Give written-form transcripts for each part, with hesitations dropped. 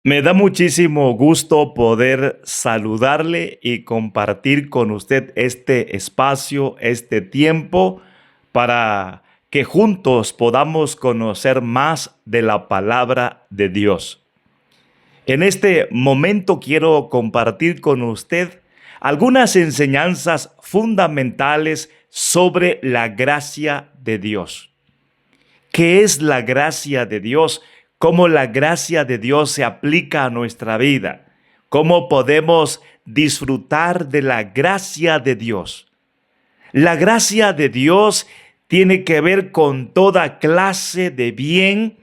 Me da muchísimo gusto poder saludarle y compartir con usted este espacio, este tiempo, para que juntos podamos conocer más de la palabra de Dios. En este momento quiero compartir con usted algunas enseñanzas fundamentales sobre la gracia de Dios. ¿Qué es la gracia de Dios? ¿Cómo la gracia de Dios se aplica a nuestra vida? ¿Cómo podemos disfrutar de la gracia de Dios? La gracia de Dios tiene que ver con toda clase de bien,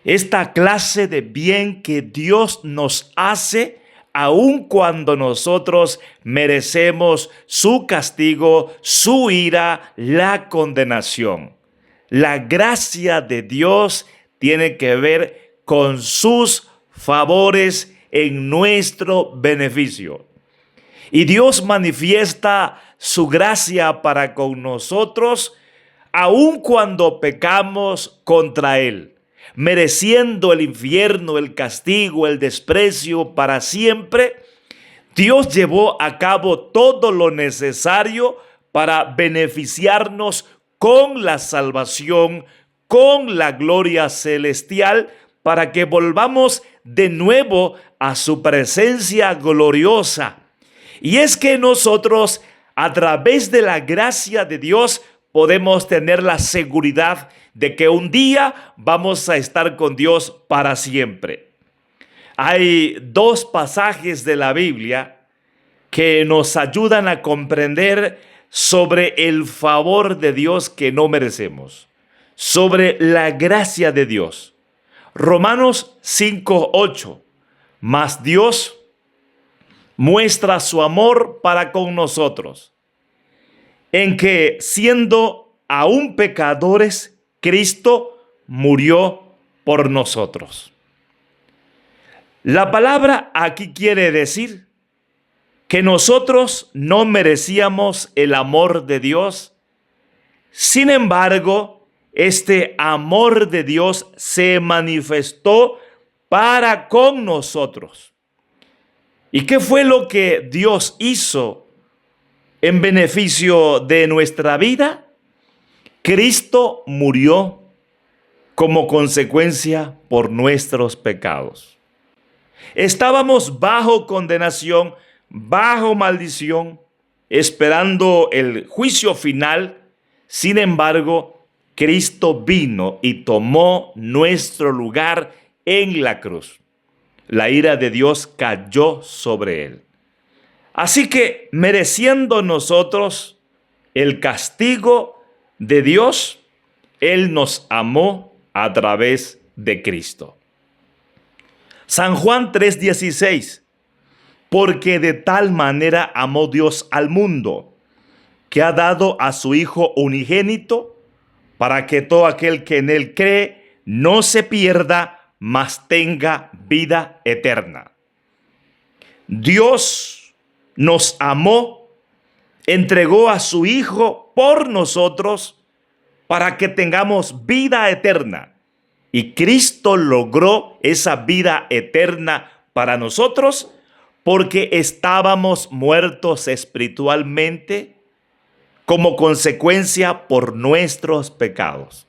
esta clase de bien que Dios nos hace aun cuando nosotros merecemos su castigo, su ira, la condenación. La gracia de Dios tiene que ver con sus favores en nuestro beneficio. Y Dios manifiesta su gracia para con nosotros, aun cuando pecamos contra Él, mereciendo el infierno, el castigo, el desprecio para siempre. Dios llevó a cabo todo lo necesario para beneficiarnos con la salvación, con la gloria celestial, para que volvamos de nuevo a su presencia gloriosa. Y es que nosotros, a través de la gracia de Dios, podemos tener la seguridad de que un día vamos a estar con Dios para siempre. Hay dos pasajes de la Biblia que nos ayudan a comprender sobre el favor de Dios que no merecemos, sobre la gracia de Dios. Romanos 5:8. Mas Dios muestra su amor para con nosotros, en que siendo aún pecadores, Cristo murió por nosotros. La palabra aquí quiere decir que nosotros no merecíamos el amor de Dios. Sin embargo, este amor de Dios se manifestó para con nosotros. ¿Y qué fue lo que Dios hizo en beneficio de nuestra vida? Cristo murió como consecuencia por nuestros pecados. Estábamos bajo condenación, bajo maldición, esperando el juicio final. Sin embargo, Cristo vino y tomó nuestro lugar en la cruz. La ira de Dios cayó sobre él. Así que, mereciendo nosotros el castigo de Dios, Él nos amó a través de Cristo. San Juan 3:16. Porque de tal manera amó Dios al mundo, que ha dado a su Hijo unigénito, para que todo aquel que en Él cree no se pierda, mas tenga vida eterna. Dios nos amó, entregó a su Hijo por nosotros, para que tengamos vida eterna. Y Cristo logró esa vida eterna para nosotros, porque estábamos muertos espiritualmente como consecuencia por nuestros pecados.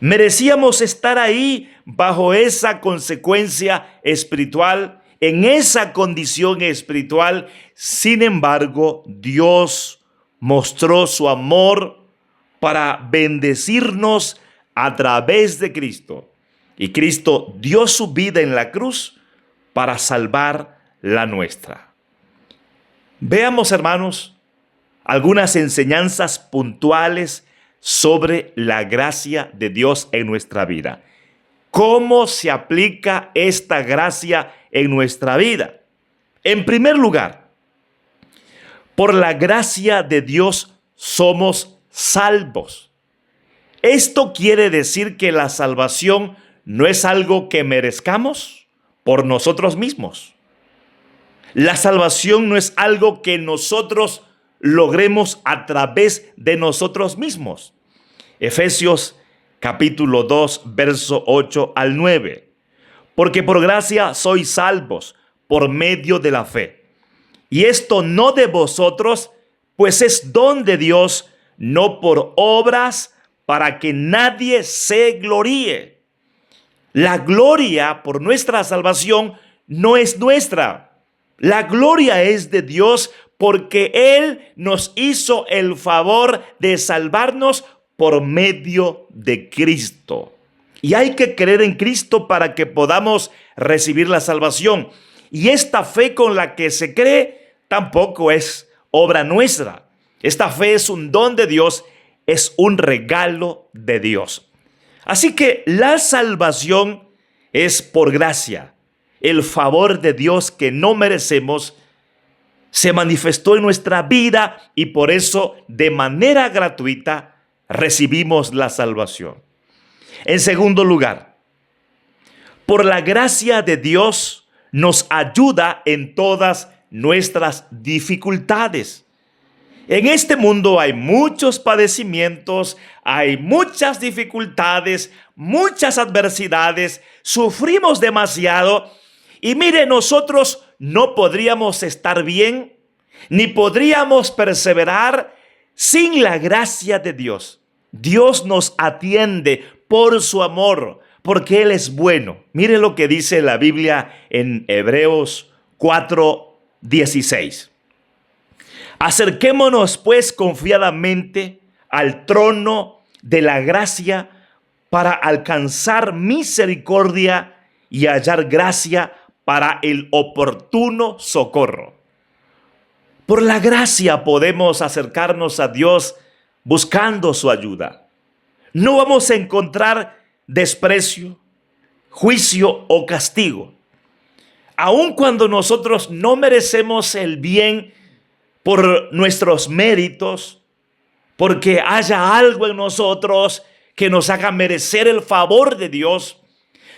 Merecíamos estar ahí bajo esa consecuencia espiritual, en esa condición espiritual. Sin embargo, Dios mostró su amor para bendecirnos a través de Cristo. Y Cristo dio su vida en la cruz para salvar la nuestra. Veamos, hermanos, algunas enseñanzas puntuales sobre la gracia de Dios en nuestra vida. ¿Cómo se aplica esta gracia en nuestra vida? En primer lugar, por la gracia de Dios somos salvos. Esto quiere decir que la salvación no es algo que merezcamos por nosotros mismos. La salvación no es algo que nosotros logremos a través de nosotros mismos. Efesios capítulo 2, verso 8 al 9. porque por gracia sois salvos por medio de la fe. Y esto no de vosotros, pues es don de Dios, no por obras, para que nadie se gloríe. La gloria por nuestra salvación no es nuestra. La gloria es de Dios porque Él nos hizo el favor de salvarnos por medio de Cristo. Y hay que creer en Cristo para que podamos recibir la salvación. Y esta fe con la que se cree tampoco es obra nuestra. Esta fe es un don de Dios, es un regalo de Dios. Así que la salvación es por gracia. El favor de Dios que no merecemos se manifestó en nuestra vida y por eso de manera gratuita recibimos la salvación. En segundo lugar, por la gracia de Dios nos ayuda en todas nuestras dificultades. En este mundo hay muchos padecimientos, hay muchas dificultades, muchas adversidades, sufrimos demasiado y mire, nosotros no podríamos estar bien ni podríamos perseverar sin la gracia de Dios. Dios nos atiende por su amor, porque Él es bueno. Mire lo que dice la Biblia en Hebreos 4:16. Acerquémonos pues confiadamente al trono de la gracia para alcanzar misericordia y hallar gracia para el oportuno socorro. Por la gracia podemos acercarnos a Dios buscando su ayuda. No vamos a encontrar desprecio, juicio o castigo. Aun cuando nosotros no merecemos el bien por nuestros méritos, porque haya algo en nosotros que nos haga merecer el favor de Dios,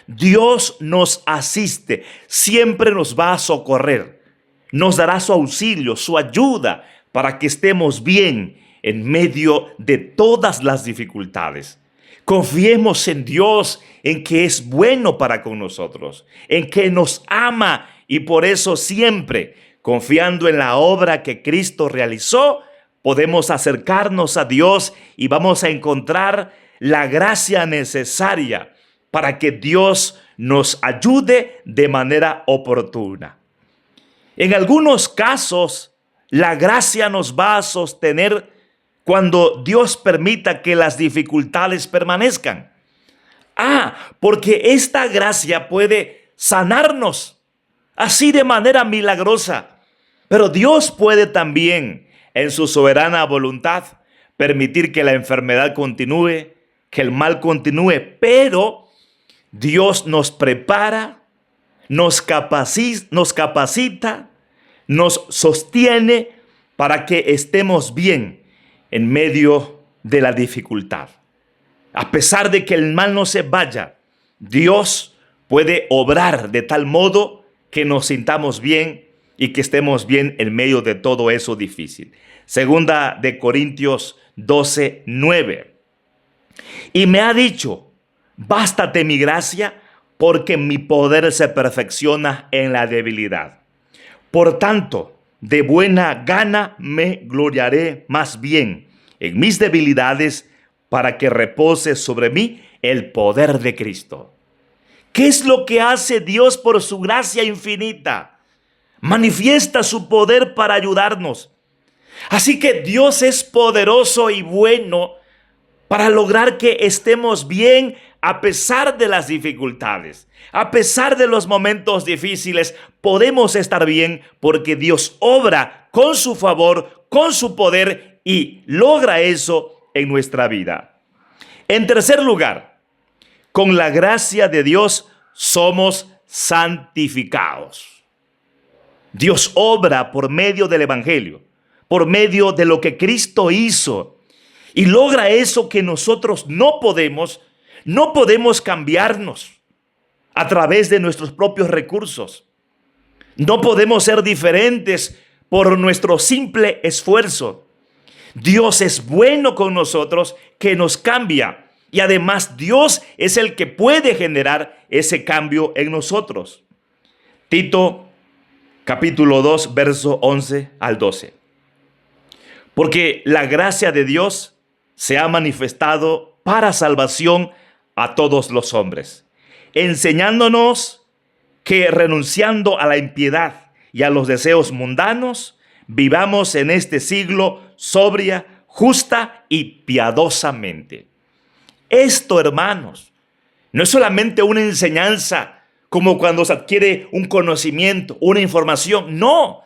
Dios nos asiste, siempre nos va a socorrer, nos dará su auxilio, su ayuda para que estemos bien en medio de todas las dificultades. Confiemos en Dios, en que es bueno para con nosotros, en que nos ama y por eso siempre, confiando en la obra que Cristo realizó, podemos acercarnos a Dios y vamos a encontrar la gracia necesaria para que Dios nos ayude de manera oportuna. En algunos casos, la gracia nos va a sostener cuando Dios permita que las dificultades permanezcan. Porque esta gracia puede sanarnos así de manera milagrosa. Pero Dios puede también, en su soberana voluntad, permitir que la enfermedad continúe, que el mal continúe, pero Dios nos prepara, nos capacita, nos sostiene para que estemos bien en medio de la dificultad. A pesar de que el mal no se vaya, Dios puede obrar de tal modo que nos sintamos bien y que estemos bien en medio de todo eso difícil. Segunda de Corintios 12:9. Y me ha dicho: bástate mi gracia, porque mi poder se perfecciona en la debilidad. Por tanto, de buena gana me gloriaré más bien en mis debilidades, para que repose sobre mí el poder de Cristo. ¿Qué es lo que hace Dios por su gracia infinita? Manifiesta su poder para ayudarnos. Así que Dios es poderoso y bueno para lograr que estemos bien a pesar de las dificultades. A pesar de los momentos difíciles, podemos estar bien porque Dios obra con su favor, con su poder y logra eso en nuestra vida. En tercer lugar, con la gracia de Dios somos santificados. Dios obra por medio del Evangelio, por medio de lo que Cristo hizo, y logra eso que nosotros no podemos cambiarnos a través de nuestros propios recursos. No podemos ser diferentes por nuestro simple esfuerzo. Dios es bueno con nosotros, que nos cambia Y además Dios es el que puede generar ese cambio en nosotros. Tito capítulo 2, verso 11 al 12. Porque la gracia de Dios se ha manifestado para salvación a todos los hombres, enseñándonos que renunciando a la impiedad y a los deseos mundanos, vivamos en este siglo sobria, justa y piadosamente. Esto, hermanos, no es solamente una enseñanza como cuando se adquiere un conocimiento, una información. No,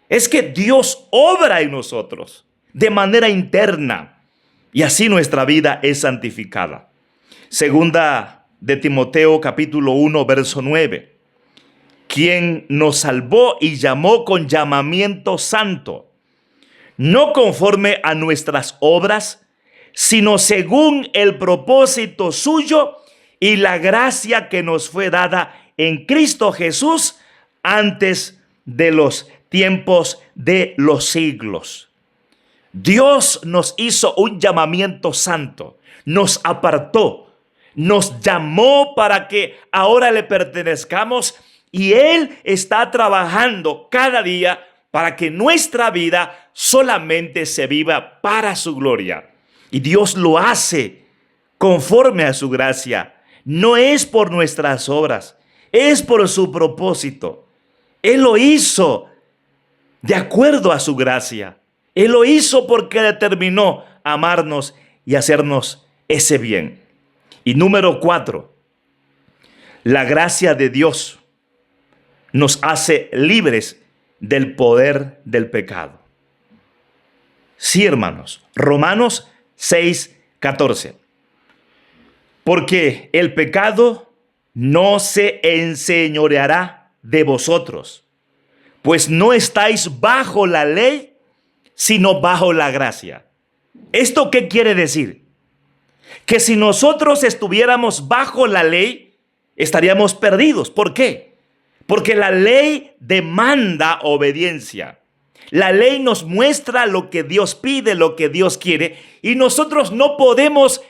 es que Dios obra en nosotros de manera interna y así nuestra vida es santificada. Segunda de Timoteo capítulo 1, verso 9. Quien nos salvó y llamó con llamamiento santo, no conforme a nuestras obras, sino según el propósito suyo y la gracia que nos fue dada en Cristo Jesús antes de los tiempos de los siglos. Dios nos hizo un llamamiento santo, nos apartó, nos llamó para que ahora le pertenezcamos y Él está trabajando cada día para que nuestra vida solamente se viva para su gloria. Y Dios lo hace conforme a su gracia. No es por nuestras obras, es por su propósito. Él lo hizo de acuerdo a su gracia. Él lo hizo porque determinó amarnos y hacernos ese bien. Y número 4, la gracia de Dios nos hace libres del poder del pecado. Sí, hermanos, Romanos 6:14. Porque el pecado no se enseñoreará de vosotros, pues no estáis bajo la ley, sino bajo la gracia. ¿Esto qué quiere decir? Que si nosotros estuviéramos bajo la ley, estaríamos perdidos. ¿Por qué? Porque la ley demanda obediencia. La ley nos muestra lo que Dios pide, lo que Dios quiere, y nosotros no podemos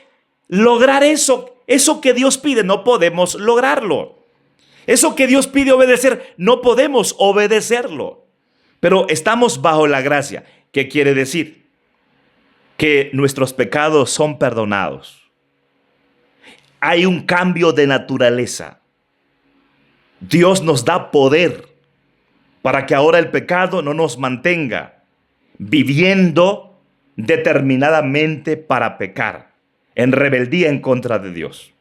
lograr eso. Eso que Dios pide, no podemos lograrlo. Eso que Dios pide obedecer, no podemos obedecerlo. Pero estamos bajo la gracia. ¿Qué quiere decir? Que nuestros pecados son perdonados. Hay un cambio de naturaleza. Dios nos da poder para que ahora el pecado no nos mantenga viviendo determinadamente para pecar, en rebeldía en contra de Dios.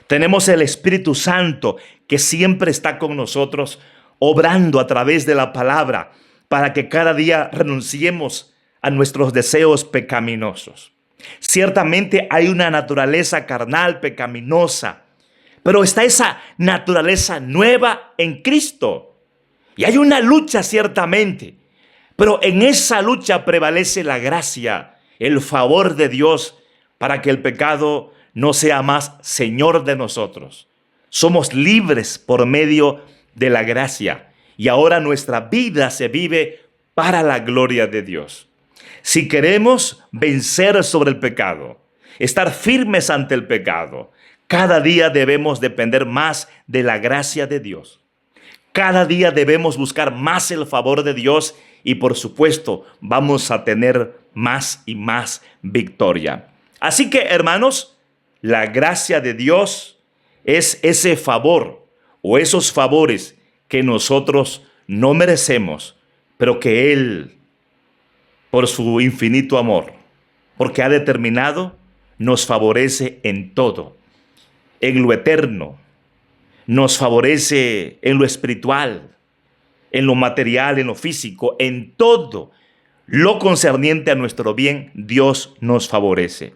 Tenemos el Espíritu Santo que siempre está con nosotros, obrando a través de la palabra para que cada día renunciemos a nuestros deseos pecaminosos. Ciertamente hay una naturaleza carnal pecaminosa, pero está esa naturaleza nueva en Cristo. Y hay una lucha ciertamente, pero en esa lucha prevalece la gracia, el favor de Dios para que el pecado no sea más señor de nosotros. Somos libres por medio de la gracia y ahora nuestra vida se vive para la gloria de Dios. Si queremos vencer sobre el pecado, estar firmes ante el pecado, cada día debemos depender más de la gracia de Dios. Cada día debemos buscar más el favor de Dios y por supuesto vamos a tener más y más victoria. Así que, hermanos, la gracia de Dios es ese favor o esos favores que nosotros no merecemos, pero que Él, por su infinito amor, porque ha determinado, nos favorece en todo, en lo eterno. Nos favorece en lo espiritual, en lo material, en lo físico, en todo lo concerniente a nuestro bien, Dios nos favorece.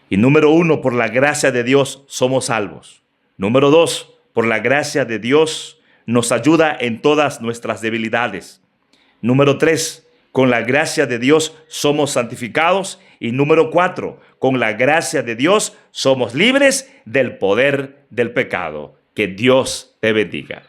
Y número 1, por la gracia de Dios somos salvos. Número 2, por la gracia de Dios nos ayuda en todas nuestras debilidades. Número 3, con la gracia de Dios somos santificados. Y número 4, con la gracia de Dios somos libres del poder del pecado. Que Dios te bendiga.